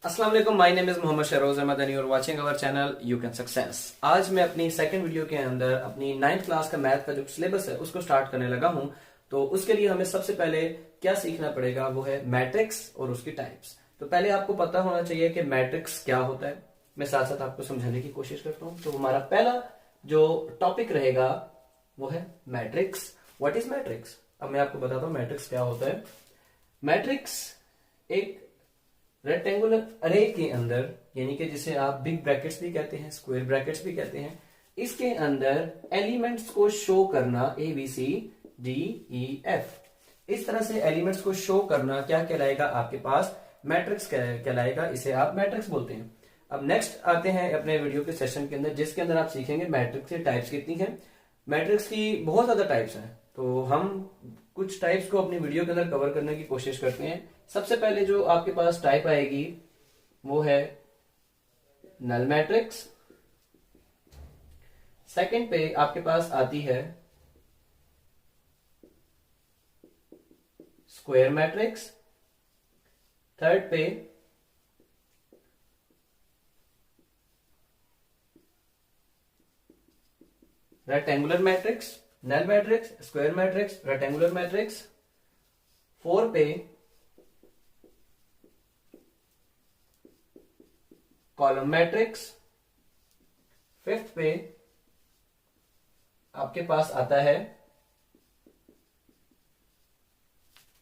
अस्सलाम वालेकुम, my name is Mohammad Shahroz Ahmed and you are watching our channel you can success. आज मैं अपनी सेकंड वीडियो के अंदर अपनी 9th क्लास का मैथ का जो सिलेबस है उसको स्टार्ट करने लगा हूं। तो उसके लिए हमें सबसे पहले क्या सीखना पड़ेगा वो है मैट्रिक्स और उसकी टाइप्स। तो पहले आपको पता होना चाहिए कि मैट्रिक्स क्या होता है। मैं साथ साथ आपको समझाने की कोशिश करता हूँ। तो हमारा पहला जो टॉपिक रहेगा वो है मैट्रिक्स। What is matrix? अब मैं आपको बताता हूँ मैट्रिक्स क्या होता है। मैट्रिक्स एक रेक्टेंगुलर अरे के अंदर, यानी कि जिसे आप बिग ब्रैकेट्स भी कहते हैं, स्क्वायर ब्रैकेट्स भी कहते हैं, इसके अंदर एलिमेंट्स को शो करना A B C D E F, इस तरह से एलिमेंट्स को शो करना क्या कहलाएगा? आपके पास मैट्रिक्स कहलाएगा। इसे आप मैट्रिक्स बोलते हैं। अब नेक्स्ट आते हैं अपने वीडियो के सेशन के अंदर, जिसके अंदर आप सीखेंगे मैट्रिक्स की टाइप्स कितनी हैं। मैट्रिक्स की बहुत ज्यादा टाइप्स हैं, तो हम कुछ टाइप्स को अपनी वीडियो के अंदर कवर करने की कोशिश करते हैं। सबसे पहले जो आपके पास टाइप आएगी वो है नल मैट्रिक्स। सेकंड पे आपके पास आती है स्क्वायर मैट्रिक्स। थर्ड पे rectangular matrix, null matrix, square matrix, rectangular matrix. Four पे कॉलम मैट्रिक्स। फिफ्थ पे आपके पास आता है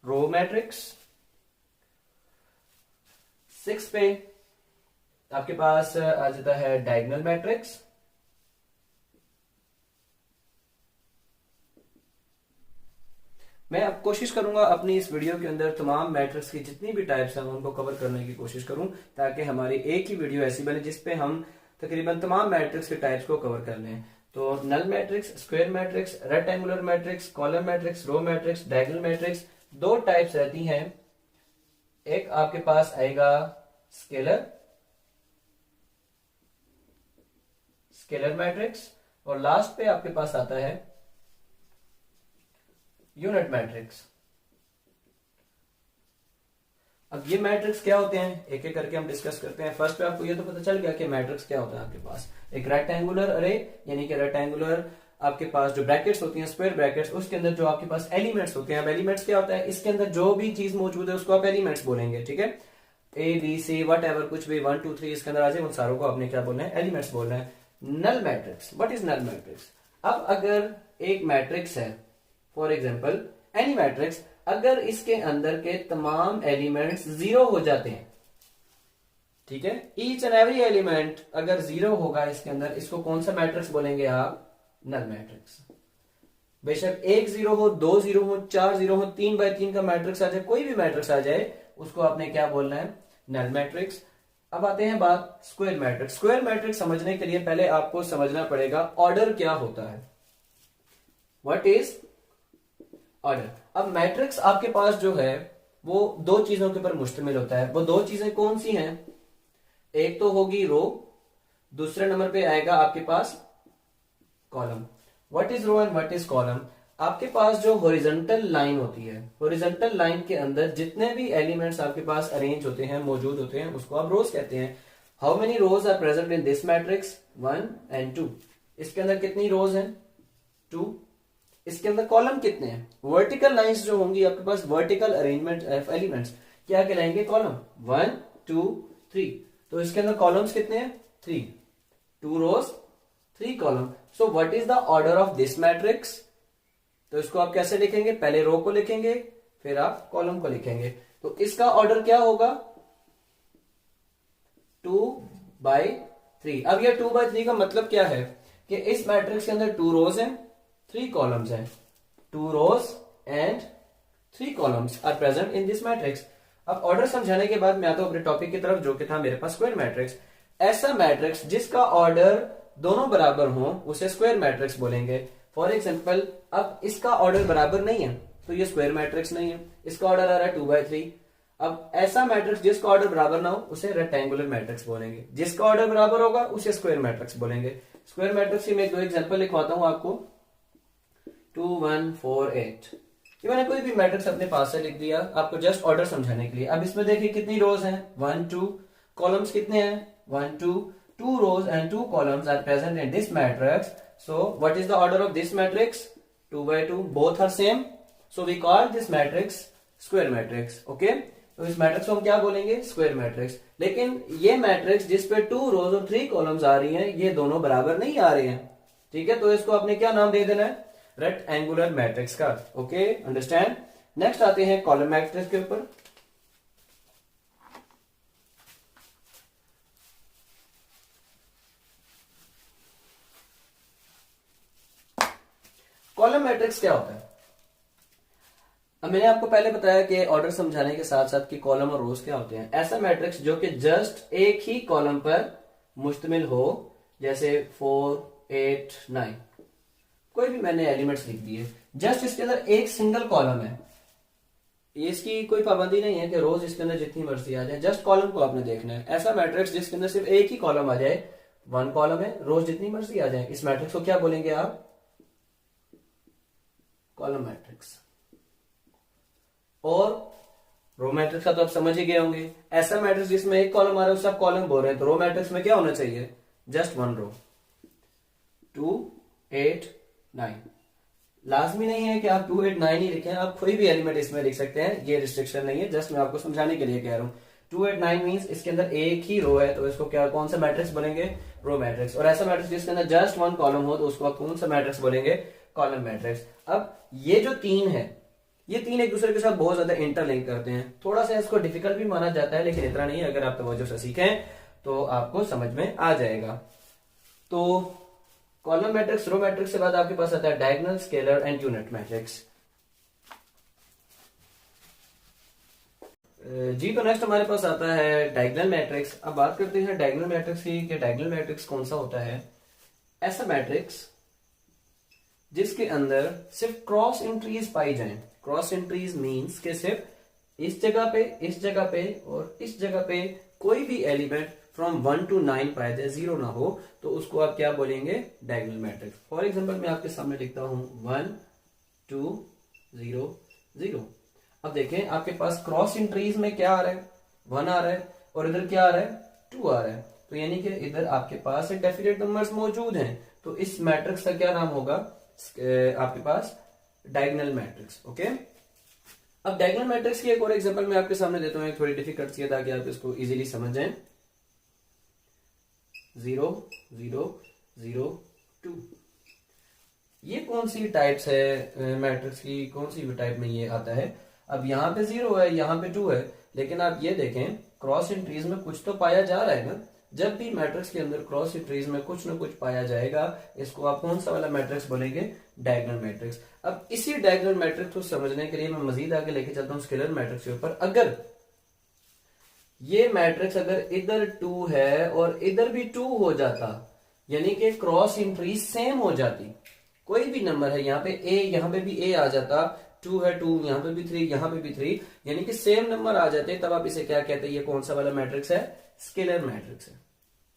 रो मैट्रिक्स। सिक्स पे आपके पास आ जाता है डायगोनल मैट्रिक्स। मैं अब कोशिश करूंगा अपनी इस वीडियो के अंदर तमाम मैट्रिक्स की जितनी भी टाइप्स हैं उनको कवर करने की कोशिश करूं, ताकि हमारी एक ही वीडियो ऐसी बने जिसपे हम तकरीबन तमाम मैट्रिक्स के टाइप्स को कवर कर लें। तो null matrix, square matrix, rectangular matrix, column matrix, row matrix, diagonal matrix, दो टाइप्स रहती हैं। एक आपके पास आएगा स्केलर मैट्रिक्स, और लास्ट पे आपके पास आता है यूनिट मैट्रिक्स। अब ये मैट्रिक्स क्या होते हैं एक एक करके हम डिस्कस करते हैं। फर्स्ट पे आपको ये तो पता चल गया कि मैट्रिक्स क्या होता है। आपके पास एक रेक्टेंगुलर अरे, यानी कि रेक्टेंगुलर आपके पास जो ब्रैकेट्स होती हैं, स्क्वायर ब्रैकेट्स, उसके अंदर जो आपके पास एलिमेंट्स होते हैं। अब एलिमेंट्स क्या होता है? इसके अंदर जो भी चीज मौजूद है उसको आप एलिमेंट्स बोलेंगे, ठीक है। A B C whatever, कुछ भी 1 2 3 इसके अंदर आ जाए, उन सारों को आपने क्या बोलना है? एलिमेंट्स बोलना है। Null matrix, what is null matrix? अब अगर एक मैट्रिक्स है, फॉर एग्जाम्पल एनी मैट्रिक्स, अगर इसके अंदर के तमाम एलिमेंट्स जीरो हो जाते हैं, ठीक है, ईच एंड एवरी एलिमेंट अगर जीरो होगा इसके अंदर, इसको कौन सा मैट्रिक्स बोलेंगे आप? Null matrix. बेशक एक जीरो हो, दो जीरो हो, चार जीरो हो, 3x3 का मैट्रिक्स आ जाए, कोई भी मैट्रिक्स आ जाए, उसको आपने क्या बोलना है? Null matrix. अब आते हैं बात स्क्वायर मैट्रिक्स। स्क्वायर मैट्रिक्स समझने के लिए पहले आपको समझना पड़ेगा ऑर्डर क्या होता है। What is order? अब मैट्रिक्स आपके पास जो है वो दो चीजों के ऊपर मुश्तमिल होता है। वो दो चीजें कौन सी हैं? एक तो होगी रो, दूसरे नंबर पे आएगा आपके पास column. What is row and what is column? आपके पास जो हॉरिजॉन्टल लाइन होती है, हॉरिजॉन्टल लाइन के अंदर जितने भी एलिमेंट्स आपके पास अरेंज होते हैं, मौजूद होते हैं, उसको आप रोज कहते हैं। How many rows are present in this matrix? 1 and 2। इसके अंदर कितनी रोज हैं? 2। इसके अंदर कॉलम कितने हैं? वर्टिकल लाइंस जो होंगी आपके पास, वर्टिकल अरेंजमेंट ऑफ एलिमेंट्स, क्या कहलाएंगे? कॉलम। 1 2 3। तो इसके अंदर कॉलम्स कितने हैं? 3। 2 रोज 3 column. So what is the order of this matrix? तो इसको आप कैसे लिखेंगे? पहले रो को लिखेंगे, फिर आप कॉलम को लिखेंगे। तो इसका ऑर्डर क्या होगा? 2/3। अब ये 2/3 का मतलब क्या है कि इस मैट्रिक्स के अंदर 2 रोज हैं, 3 कॉलम्स हैं। 2 rows and 3 columns are present in this matrix। अब ऑर्डर समझाने के बाद मैं आता हूं अपने टॉपिक की तरफ, जो कि था मेरे पास स्क्वायर मैट्रिक्स। ऐसा मैट्रिक्स जिसका ऑर्डर दोनों बराबर हो उसे स्क्वायर मैट्रिक्स बोलेंगे। फॉर एग्जांपल अब इसका ऑर्डर बराबर नहीं है तो ये स्क्वायर मैट्रिक्स नहीं है, इसका ऑर्डर आ रहा है 2/3। अब ऐसा मैट्रिक्स जिसका ऑर्डर बराबर ना हो उसे रेक्टेंगुलर मैट्रिक्स बोलेंगे, जिसका ऑर्डर बराबर होगा उसे स्क्वायर मैट्रिक्स बोलेंगे। स्क्वायर मैट्रिक्स की मैं एक दो एग्जांपल लिखवाता हूं आपको। 2 1 4 8, ये मैंने कोई भी मैट्रिक्स अपने पास से लिख दिया आपको जस्ट ऑर्डर समझाने के लिए। अब इसमें देखिए कितनी रोज हैं? 1 2 कॉलम्स कितने हैं 1 2 2 rows and 2 columns are present in this matrix. So what is the order of this matrix? 2 by 2. Both are same. So we call this matrix square matrix. Okay? तो इस मैट्रिक्स को हम क्या बोलेंगे स्क्वायर मैट्रिक्स। लेकिन ये matrix जिस पे 2 रोज और 3 कॉलम्स आ रही हैं ये दोनों बराबर नहीं आ रहे हैं। ठीक है, तो इसको आपने क्या नाम दे देना है रेक्टेंगुलर मैट्रिक्स का। Okay, understand. नेक्स्ट आते हैं कॉलम मैट्रिक्स के ऊपर। कॉलम मैट्रिक्स क्या होता है? अब मैंने आपको पहले बताया कि ऑर्डर समझाने के साथ साथ कि कॉलम और रोज क्या होते हैं। ऐसा मैट्रिक्स जो कि जस्ट एक ही कॉलम पर मुश्तमिल हो, जैसे 4 8 9, कोई भी मैंने एलिमेंट्स लिख दिए, जस्ट इसके अंदर एक सिंगल कॉलम है। इसकी कोई पाबंदी नहीं है कि रोज इसके अंदर जितनी मर्जी आ जाए, जस्ट कॉलम को आपने देखना है। ऐसा मैट्रिक्स जिसके अंदर सिर्फ एक ही कॉलम आ जाए, 1 कॉलम है, रोज जितनी मर्जी आ जाए, इस मैट्रिक्स को क्या बोलेंगे आप कॉलम मैट्रिक्स। और रो मैट्रिक्स का तो आप समझ ही गए होंगे। ऐसा मैट्रिक्स जिसमें एक कॉलम आ रहा है उसे आप कॉलम बोल रहे हैं, तो रो मैट्रिक्स में क्या होना चाहिए जस्ट 1 रो। 2 8 9 लाजमी नहीं है कि आप 2 8 9 ही लिखें, आप कोई भी एलिमेंट इसमें लिख सकते हैं, ये रिस्ट्रिक्शन नहीं है, जस्ट मैं आपको समझाने के लिए कह रहा हूं। 2 8 9 मींस इसके अंदर एक ही रो है, तो इसको क्या कौन सा मैट्रिक्स बोलेंगे रो मैट्रिक्स। और ऐसा मैट्रिक्स जिसके अंदर जस्ट 1 कॉलम हो तो उसको आप कौन सा मैट्रिक्स बोलेंगे कॉलम मैट्रिक्स। अब ये जो 3 है, ये 3 एक दूसरे के साथ बहुत ज्यादा इंटरलिंक करते हैं। थोड़ा सा इसको डिफिकल्ट भी माना जाता है, लेकिन इतना नहीं है। अगर आप तवज्जो से सीखें तो आपको समझ में आ जाएगा। तो कॉलम मैट्रिक्स रो मैट्रिक्स के बाद आपके पास आता है diagonal, scalar and unit matrix. जी, तो नेक्स्ट हमारे पास आता है डायगोनल मैट्रिक्स। अब बात करते हैं डायगोनल मैट्रिक्स की कि डायगोनल मैट्रिक्स कौन सा होता है। ऐसा मैट्रिक्स जिसके अंदर सिर्फ क्रॉस एंट्रीज पाई जाएं। क्रॉस एंट्रीज मींस के सिर्फ इस जगह पे, इस जगह पे और इस जगह पे कोई भी एलिमेंट फ्रॉम 1 to 9 पाया जाए, 0 ना हो, तो उसको आप क्या बोलेंगे डायगोनल मैट्रिक्स। फॉर एग्जांपल मैं आपके सामने लिखता हूं 1 2 0 0। अब देखें आपके पास क्रॉस एंट्रीज में क्या आ रहा है 1 आ रहा है, और इधर क्या आ रहा है 2 आ रहा है, तो यानी कि इधर आपके पास डेफिनेट नंबर्स मौजूद हैं। तो इस मैट्रिक्स का क्या नाम होगा आपके पास डायगोनल मैट्रिक्स। ओके, अब डायगोनल मैट्रिक्स की एक और एग्जांपल मैं आपके सामने देता हूं, थोड़ी डिफिकल्ट सी है ताकि आप इसको इजीली समझ जाएं। 0 0 0 2, ये कौन सी टाइप्स है मैट्रिक्स की, कौन सी टाइप में ये आता है। अब यहाँ पे 0 है, यहाँ पे 2 है, लेकिन आप ये देखें क्रॉस एंट्रीज में कुछ तो पाया जा रहा है ना। जब भी मैट्रिक्स के अंदर क्रॉस एंट्रीज में कुछ ना कुछ पाया जाएगा, इसको आप कौन सा वाला मैट्रिक्स बोलेंगे डायगोनल मैट्रिक्स। अब इसी डायगोनल मैट्रिक्स को समझने के लिए मैं मजीद आगे लेके चलता हूँ स्केलर मैट्रिक्स के ऊपर। अगर ये मैट्रिक्स अगर इधर 2 है और इधर भी 2 हो जाता, यानी कि क्रॉस एंट्रीज सेम हो जाती, कोई भी नंबर है यहाँ पे a, यहाँ पे भी a आ जाता, 2 है 2, यहाँ पे भी 3, यहाँ पे भी 3, यानी कि सेम नंबर आ जाते, तब आप इसे क्या कहते हैं ये कौन सा वाला मैट्रिक्स है स्केलर मैट्रिक्स है।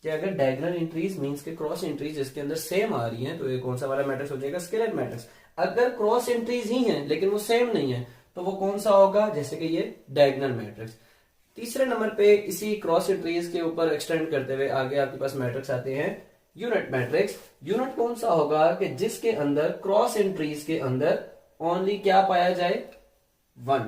कि अगर डायगोनल एंट्रीज मींस के क्रॉस एंट्रीज इसके अंदर सेम आ रही हैं, तो ये कौन सा वाला मैट्रिक्स हो जाएगा स्केलर मैट्रिक्स। अगर क्रॉस एंट्रीज ही हैं लेकिन वो सेम नहीं है, तो वो कौन सा होगा, जैसे कि ये डायगोनल मैट्रिक्स। तीसरे नंबर पे इसी क्रॉस एंट्रीज के ऊपर एक्सटेंड करते हुए आगे आपके पास मैट्रिक्स आते हैं यूनिट मैट्रिक्स। यूनिट कौन सा होगा कि जिसके अंदर क्रॉस एंट्रीज के अंदर ओनली क्या पाया जाए 1।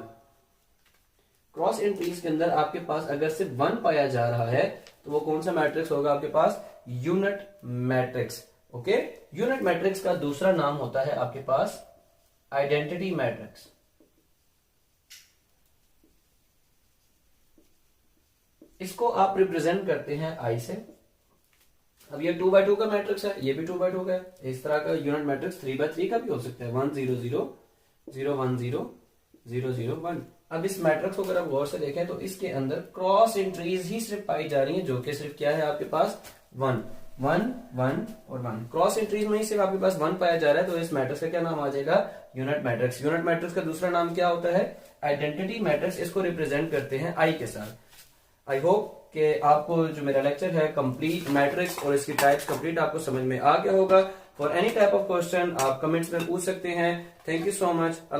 क्रॉस एंट्रीज के अंदर आपके पास अगर सिर्फ 1 पाया जा रहा है, तो वो कौन सा मैट्रिक्स होगा आपके पास unit matrix. Okay, unit matrix का दूसरा नाम होता है आपके पास आइडेंटिटी मैट्रिक्स। इसको आप रिप्रेजेंट करते हैं आई से। अब ये 2x2 का मैट्रिक्स है, ये भी 2x2 का है। इस तरह का यूनिट मैट्रिक्स 3x3 का भी हो सकता है, 1 0 0 0 1 0 0 0 1। अब इस मैट्रिक्स को अगर आप गौर से देखें तो इसके अंदर क्रॉस एंट्रीज ही सिर्फ पाई जा रही हैं, जो कि सिर्फ क्या है आपके पास 1 1 1 और 1। क्रॉस एंट्रीज में ही सिर्फ आपके पास 1 पाया जा रहा है, तो इस मैट्रिक्स का क्या नाम आ जाएगा यूनिट मैट्रिक्स। यूनिट मैट्रिक्स का दूसरा नाम क्या होता है आइडेंटिटी मैट्रिक्स। इसको रिप्रेजेंट करते हैं आई के साथ। आई होप कि आपको जो मेरा लेक्चर है कंप्लीट मैट्रिक्स और इसकी टाइप्स कंप्लीट आपको समझ में आ गया होगा। For any type of question आप कमेंट्स में पूछ सकते हैं। Thank you so much.